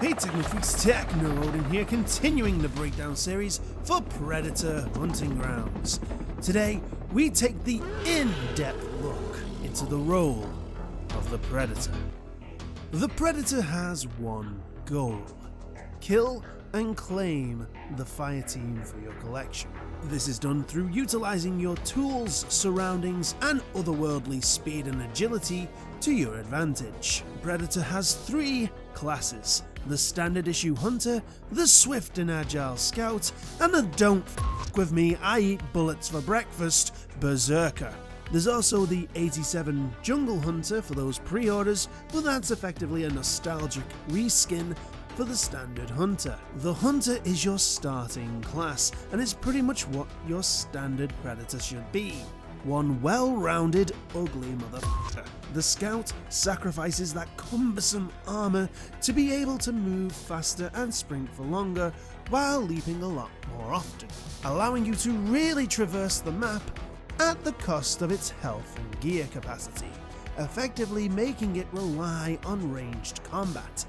Hey Technofreaks, Technoroden here, continuing the breakdown series for Predator Hunting Grounds. Today, we take the in-depth look into the role of the Predator. The Predator has one goal: kill and claim the fire team for your collection. This is done through utilizing your tools, surroundings, and otherworldly speed and agility to your advantage. Predator has three classes: the standard issue hunter, the swift and agile scout, and the don't f with me, I eat bullets for breakfast berserker. There's also the 87 jungle hunter for those pre-orders, but that's effectively a nostalgic reskin for the standard hunter. The hunter is your starting class and is pretty much what your standard predator should be: one well-rounded, ugly motherfucker. The scout sacrifices that cumbersome armor to be able to move faster and sprint for longer while leaping a lot more often, allowing you to really traverse the map at the cost of its health and gear capacity, effectively making it rely on ranged combat.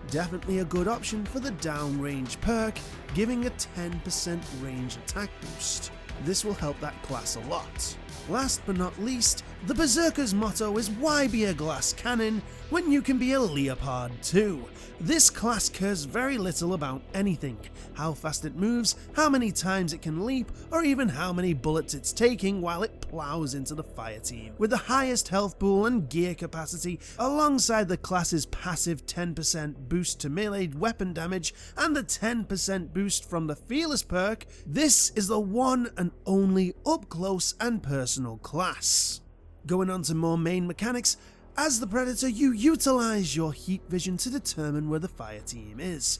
Definitely a good option for the downrange perk, giving a 10% range attack boost. This will help that class a lot. Last but not least, the Berserkers Motto is why be a glass cannon when you can be a leopard too. This class cares very little about anything: how fast it moves, how many times it can leap, or even how many bullets it's taking while it plows into the fire team. With the highest health pool and gear capacity, alongside the class's passive 10% boost to melee weapon damage and the 10% boost from the Fearless perk, this is the one and only up close and personal class. Going on to more main mechanics, as the Predator you utilize your heat vision to determine where the fire team is,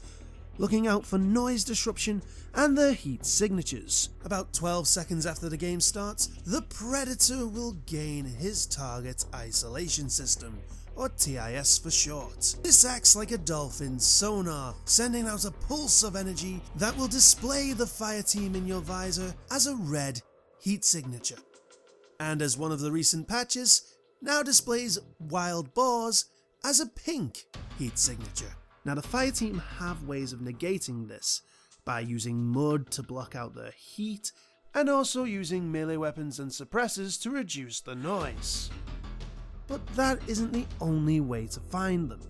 looking out for noise disruption and their heat signatures. About 12 seconds after the game starts, the Predator will gain his target isolation system, or TIS for short. This acts like a dolphin's sonar, sending out a pulse of energy that will display the fire team in your visor as a red heat signature, and as one of the recent patches, now displays wild boars as a pink heat signature. Now the fire team have ways of negating this by using mud to block out their heat, and also using melee weapons and suppressors to reduce the noise. But that isn't the only way to find them.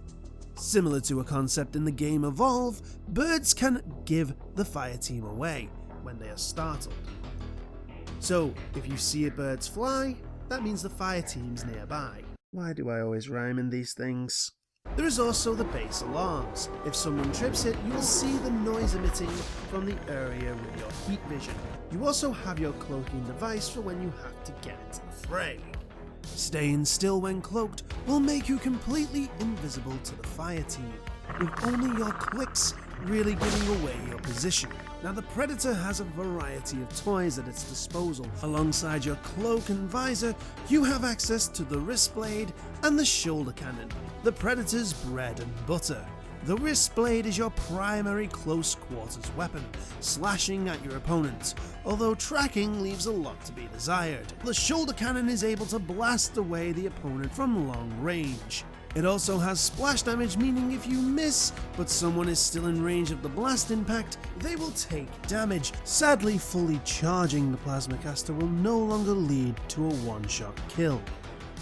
Similar to a concept in the game Evolve, birds can give the fire team away when they are startled. So if you see a bird fly, that means the fire team's nearby. Why do I always rhyme in these things? There is also the base alarms. If someone trips it, you will see the noise emitting from the area with your heat vision. You also have your cloaking device for when you have to get into the fray. Staying still when cloaked will make you completely invisible to the fire team, with only your clicks really giving away your position. Now the Predator has a variety of toys at its disposal. Alongside your cloak and visor, you have access to the wrist blade and the shoulder cannon, the Predator's bread and butter. The wrist blade is your primary close quarters weapon, slashing at your opponent, although tracking leaves a lot to be desired. The shoulder cannon is able to blast away the opponent from long range. It also has splash damage, meaning if you miss, but someone is still in range of the blast impact, they will take damage. Sadly, fully charging the plasma caster will no longer lead to a one-shot kill.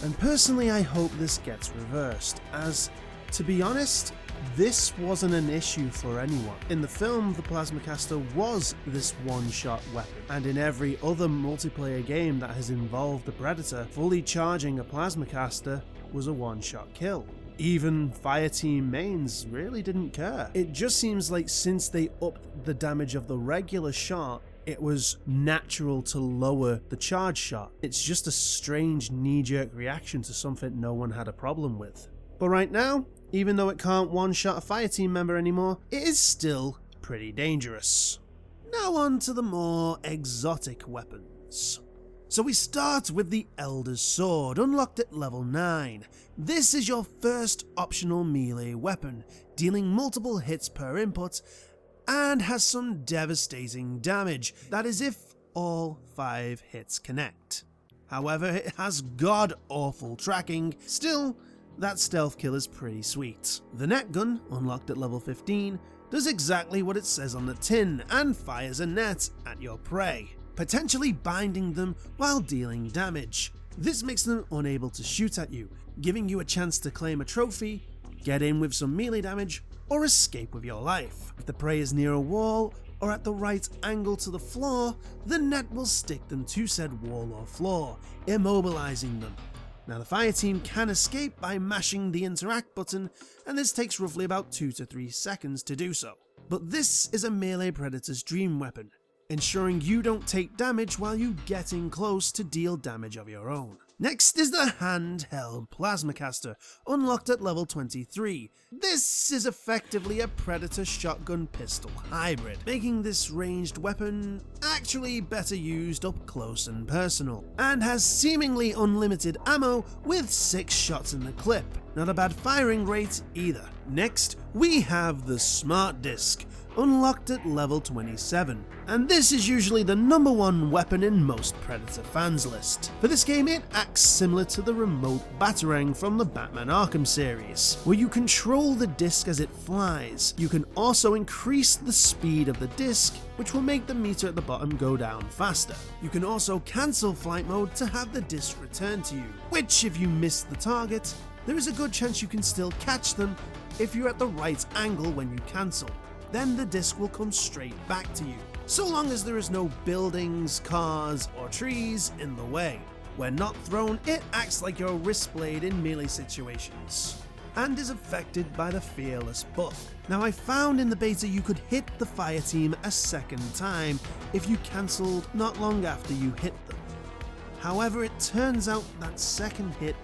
And personally, I hope this gets reversed, as, to be honest, this wasn't an issue for anyone. In the film, the plasma caster was this one-shot weapon, and in every other multiplayer game that has involved the Predator, fully charging a plasma caster was a one-shot kill. Even fireteam mains really didn't care. It just seems like since they upped the damage of the regular shot, it was natural to lower the charge shot. It's just a strange knee-jerk reaction to something no one had a problem with. But right now, even though it can't one-shot a fireteam member anymore, it is still pretty dangerous. Now on to the more exotic weapons. So we start with the Elder's Sword, unlocked at level 9. This is your first optional melee weapon, dealing multiple hits per input, and has some devastating damage. That is if all 5 hits connect. However, it has god-awful tracking. Still, that stealth kill is pretty sweet. The net gun, unlocked at level 15, does exactly what it says on the tin and fires a net at your prey, potentially binding them while dealing damage. This makes them unable to shoot at you, giving you a chance to claim a trophy, get in with some melee damage, or escape with your life. If the prey is near a wall or at the right angle to the floor, the net will stick them to said wall or floor, immobilizing them. Now the fire team can escape by mashing the interact button, and this takes roughly about 2 to 3 seconds to do so. But this is a melee predator's dream weapon, ensuring you don't take damage while you get in close to deal damage of your own. Next is the Handheld Plasma Caster, unlocked at level 23. This is effectively a Predator shotgun pistol hybrid, making this ranged weapon actually better used up close and personal, and has seemingly unlimited ammo with 6 shots in the clip. Not a bad firing rate either. Next, we have the Smart Disc, unlocked at level 27, and this is usually the #1 weapon in most Predator fans' list. For this game, it acts similar to the remote Batarang from the Batman Arkham series, where you control the disc as it flies. You can also increase the speed of the disc, which will make the meter at the bottom go down faster. You can also cancel flight mode to have the disc return to you, which if you miss the target, there is a good chance you can still catch them if you're at the right angle when you cancel. Then the disc will come straight back to you, so long as there is no buildings, cars, or trees in the way. When not thrown, it acts like your wrist blade in melee situations, and is affected by the Fearless buff. Now I found in the beta you could hit the fire team a second time if you cancelled not long after you hit them. However, it turns out that second hit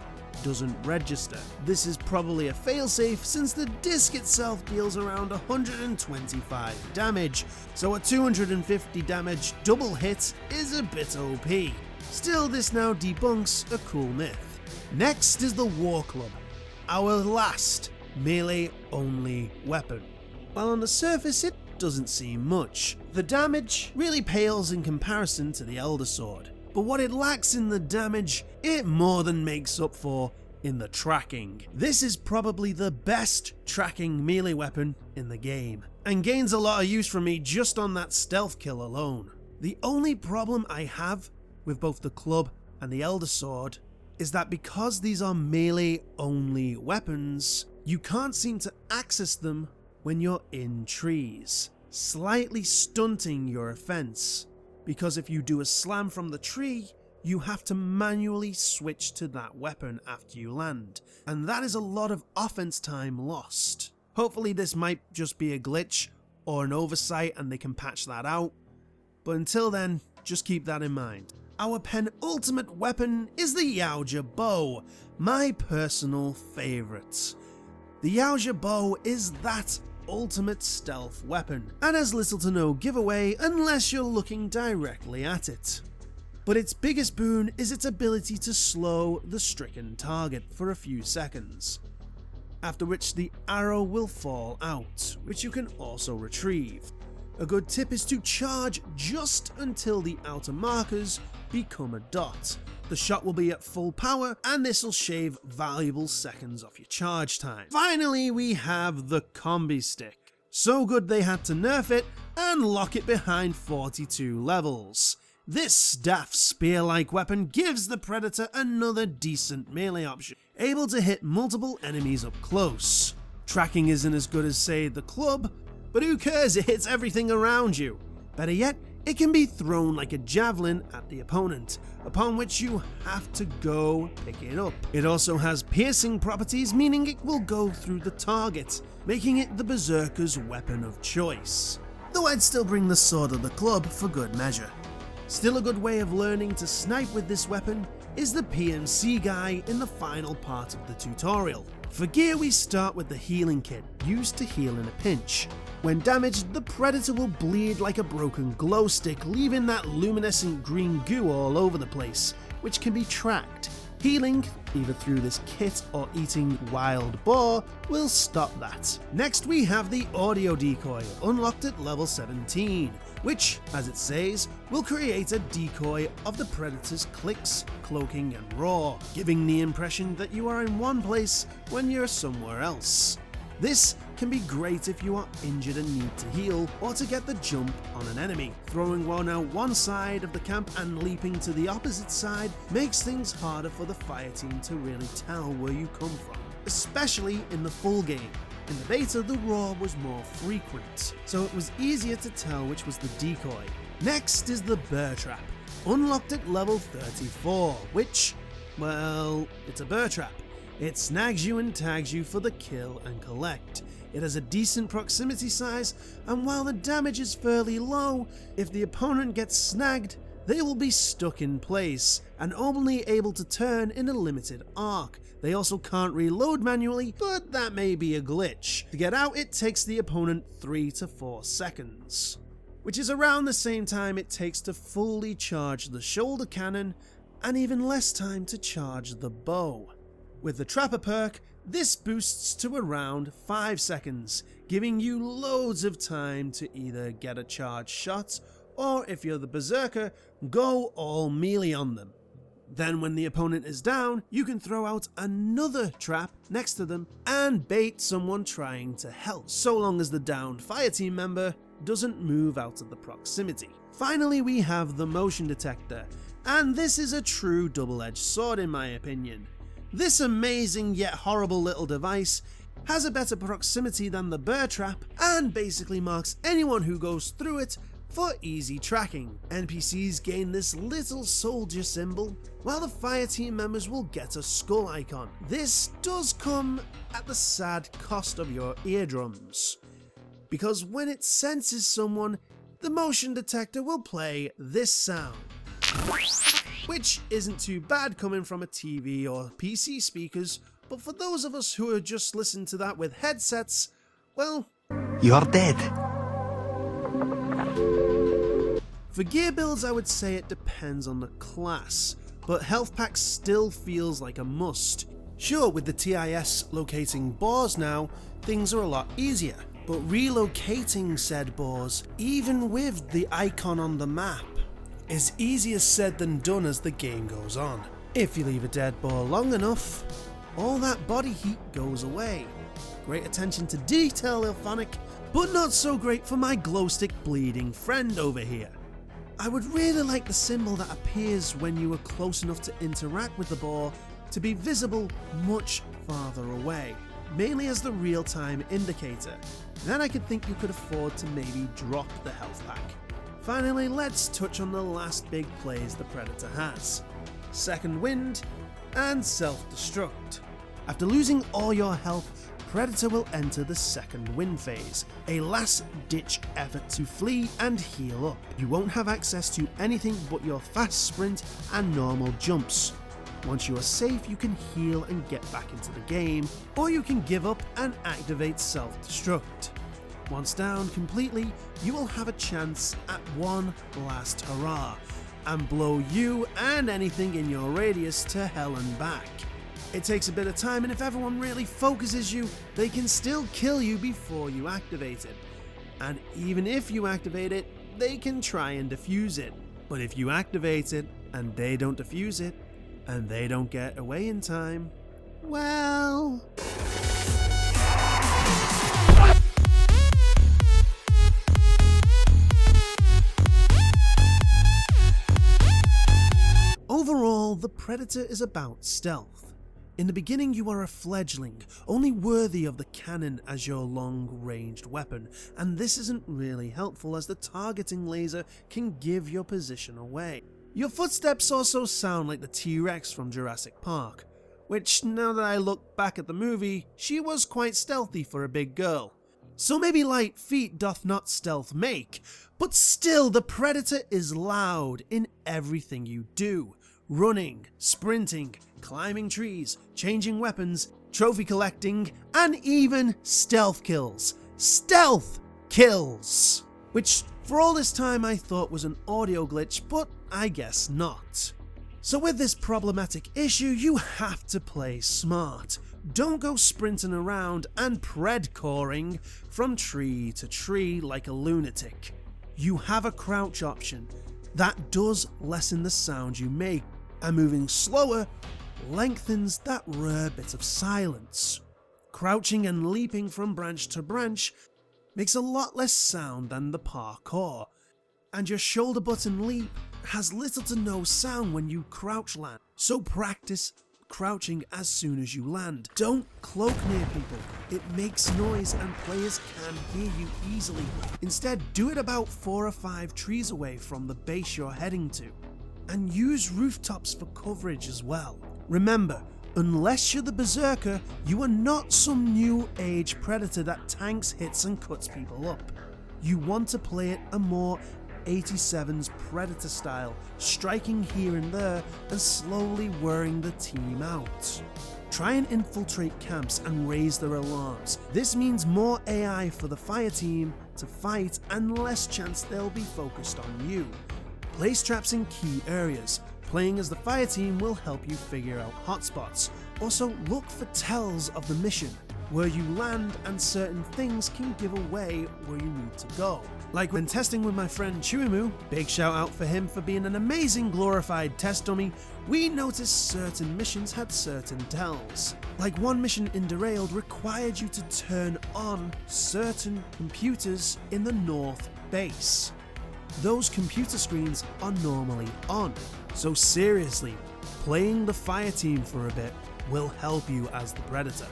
doesn't register. This is probably a failsafe since the disc itself deals around 125 damage, so a 250 damage double hit is a bit OP. Still, this now debunks a cool myth. Next is the War Club, our last melee only weapon. While on the surface it doesn't seem much, the damage really pales in comparison to the Elder Sword. But what it lacks in the damage, it more than makes up for in the tracking. This is probably the best tracking melee weapon in the game, and gains a lot of use from me just on that stealth kill alone. The only problem I have with both the club and the Elder Sword is that because these are melee only weapons, you can't seem to access them when you're in trees, slightly stunting your offense. Because if you do a slam from the tree, you have to manually switch to that weapon after you land, and that is a lot of offense time lost. Hopefully this might just be a glitch or an oversight and they can patch that out, but until then, just keep that in mind. Our penultimate weapon is the Yaoja Bow, my personal favourite. The Yaoja Bow is that ultimate stealth weapon, and has little to no giveaway unless you're looking directly at it. But its biggest boon is its ability to slow the stricken target for a few seconds, after which the arrow will fall out, which you can also retrieve. A good tip is to charge just until the outer markers become a dot. The shot will be at full power, and this will shave valuable seconds off your charge time. Finally, we have the Combi Stick. So good they had to nerf it and lock it behind 42 levels. This daft spear-like weapon gives the Predator another decent melee option, able to hit multiple enemies up close. Tracking isn't as good as, say, the club, but who cares, it hits everything around you. Better yet, it can be thrown like a javelin at the opponent, upon which you have to go pick it up. It also has piercing properties, meaning it will go through the target, making it the Berserker's weapon of choice. Though I'd still bring the Sword of the Club for good measure. Still a good way of learning to snipe with this weapon is the PMC guy in the final part of the tutorial. For gear, we start with the healing kit, used to heal in a pinch. When damaged, the Predator will bleed like a broken glow stick, leaving that luminescent green goo all over the place, which can be tracked. Healing, either through this kit or eating wild boar, will stop that. Next we have the audio decoy, unlocked at level 17, which, as it says, will create a decoy of the predator's clicks, cloaking and roar, giving the impression that you are in one place when you're somewhere else. This can be great if you are injured and need to heal, or to get the jump on an enemy. Throwing one out one side of the camp and leaping to the opposite side makes things harder for the fire team to really tell where you come from, especially in the full game. In the beta, the roar was more frequent, so it was easier to tell which was the decoy. Next is the Burr Trap, unlocked at level 34, which, well, it's a Burr Trap. It snags you and tags you for the kill and collect. It has a decent proximity size, and while the damage is fairly low, if the opponent gets snagged, they will be stuck in place and only able to turn in a limited arc. They also can't reload manually, but that may be a glitch. To get out, it takes the opponent 3 to 4 seconds, which is around the same time it takes to fully charge the shoulder cannon, and even less time to charge the bow. With the Trapper perk, this boosts to around 5 seconds, giving you loads of time to either get a charged shot, or if you're the Berserker, go all melee on them. Then when the opponent is down, you can throw out another trap next to them and bait someone trying to help, so long as the downed fire team member doesn't move out of the proximity. Finally, we have the motion detector, and this is a true double-edged sword in my opinion. This amazing yet horrible little device has a better proximity than the Burr Trap and basically marks anyone who goes through it for easy tracking. NPCs gain this little soldier symbol, while the fire team members will get a skull icon. This does come at the sad cost of your eardrums, because when it senses someone, the motion detector will play this sound, which isn't too bad coming from a TV or PC speakers, but for those of us who are just listening to that with headsets, well, you're dead. For gear builds, I would say it depends on the class, but health packs still feels like a must. Sure, with the TIS locating boars now, things are a lot easier, but relocating said boars, even with the icon on the map, is easier said than done as the game goes on. If you leave a dead boar long enough, all that body heat goes away. Great attention to detail, Ilphonic, but not so great for my glowstick bleeding friend over here. I would really like the symbol that appears when you are close enough to interact with the boar to be visible much farther away, mainly as the real-time indicator. Then I could think you could afford to maybe drop the health pack. Finally, let's touch on the last big plays the Predator has: Second Wind and Self-Destruct. After losing all your health, Predator will enter the Second Wind phase, a last-ditch effort to flee and heal up. You won't have access to anything but your fast sprint and normal jumps. Once you are safe, you can heal and get back into the game, or you can give up and activate Self-Destruct. Once down completely, you will have a chance at one last hurrah, and blow you and anything in your radius to hell and back. It takes a bit of time, and if everyone really focuses you, they can still kill you before you activate it. And even if you activate it, they can try and defuse it. But if you activate it, and they don't defuse it, and they don't get away in time, well... Overall, the Predator is about stealth. In the beginning, you are a fledgling, only worthy of the cannon as your long-ranged weapon, and this isn't really helpful as the targeting laser can give your position away. Your footsteps also sound like the T-Rex from Jurassic Park, which, now that I look back at the movie, she was quite stealthy for a big girl. So maybe light feet doth not stealth make, but still the Predator is loud in everything you do. Running, sprinting, climbing trees, changing weapons, trophy collecting, and even stealth kills. Stealth kills! Which, for all this time, I thought was an audio glitch, but I guess not. So with this problematic issue, you have to play smart. Don't go sprinting around and predcoring from tree to tree like a lunatic. You have a crouch option that does lessen the sound you make, and moving slower lengthens that rare bit of silence. Crouching and leaping from branch to branch makes a lot less sound than the parkour, and your shoulder button leap has little to no sound when you crouch land, so practice crouching as soon as you land. Don't cloak near people, it makes noise and players can hear you easily. Instead, do it about 4 or 5 trees away from the base you're heading to, and use rooftops for coverage as well. Remember, unless you're the Berserker, you are not some new age predator that tanks, hits and cuts people up. You want to play it a more 87's Predator style, striking here and there and slowly wearing the team out. Try and infiltrate camps and raise their alarms. This means more AI for the fire team to fight and less chance they'll be focused on you. Place traps in key areas. Playing as the fire team will help you figure out hotspots. Also, look for tells of the mission, where you land and certain things can give away where you need to go. Like when testing with my friend Chuimu, big shout out for him for being an amazing glorified test dummy, we noticed certain missions had certain tells. Like one mission in Derailed required you to turn on certain computers in the north base. Those computer screens are normally on, so seriously, playing the fire team for a bit will help you as the Predator.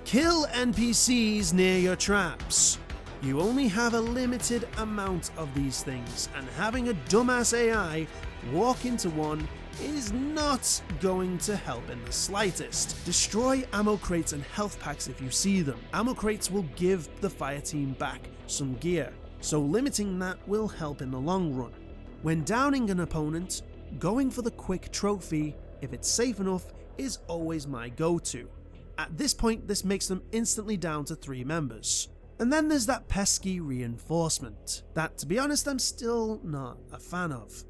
Kill NPCs near your traps. You only have a limited amount of these things, and having a dumbass AI walk into one is not going to help in the slightest. Destroy ammo crates and health packs if you see them. Ammo crates will give the fire team back some gear, so limiting that will help in the long run. When downing an opponent, going for the quick trophy, if it's safe enough, is always my go-to. At this point, this makes them instantly down to 3 members. And then there's that pesky reinforcement, that to be honest I'm still not a fan of.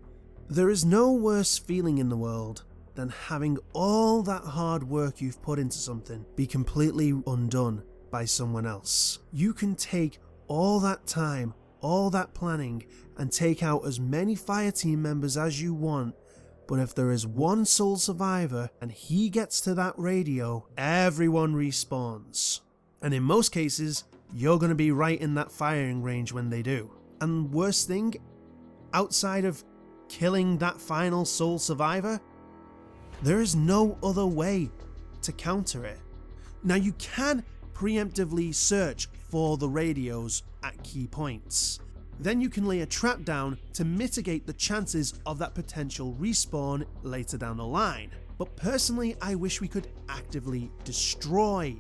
There is no worse feeling in the world than having all that hard work you've put into something be completely undone by someone else. You can take all that time, all that planning, and take out as many fire team members as you want, but if there is one sole survivor and he gets to that radio, everyone respawns. And in most cases, you're going to be right in that firing range when they do. And worst thing, outside of killing that final sole survivor, there is no other way to counter it. Now you can preemptively search for the radios at key points. Then you can lay a trap down to mitigate the chances of that potential respawn later down the line. But personally, I wish we could actively destroy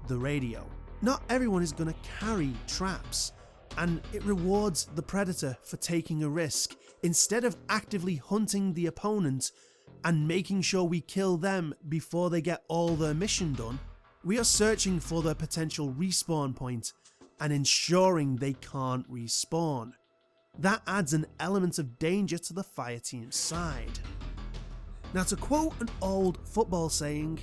the radio. Not everyone is going to carry traps, and it rewards the Predator for taking a risk. Instead of actively hunting the opponent and making sure we kill them before they get all their mission done, we are searching for their potential respawn point and ensuring they can't respawn. That adds an element of danger to the fire team's side. Now, to quote an old football saying,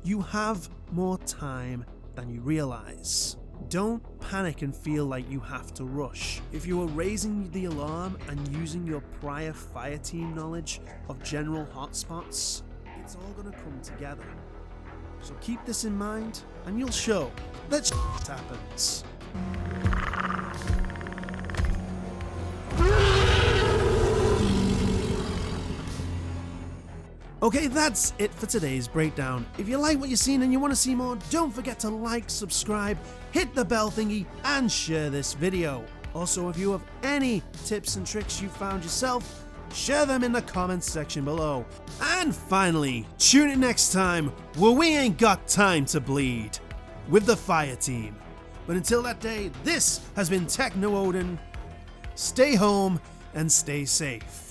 you have more time than you realize. Don't panic and feel like you have to rush. If you are raising the alarm and using your prior fire team knowledge of general hotspots, it's all gonna come together. So keep this in mind and you'll show that shit happens. Okay, that's it for today's breakdown. If you like what you've seen and you want to see more, don't forget to like, subscribe, hit the bell thingy, and share this video. Also, if you have any tips and tricks you found yourself, share them in the comments section below. And finally, tune in next time where we ain't got time to bleed with the fire team. But until that day, this has been Techno Odin. Stay home and stay safe.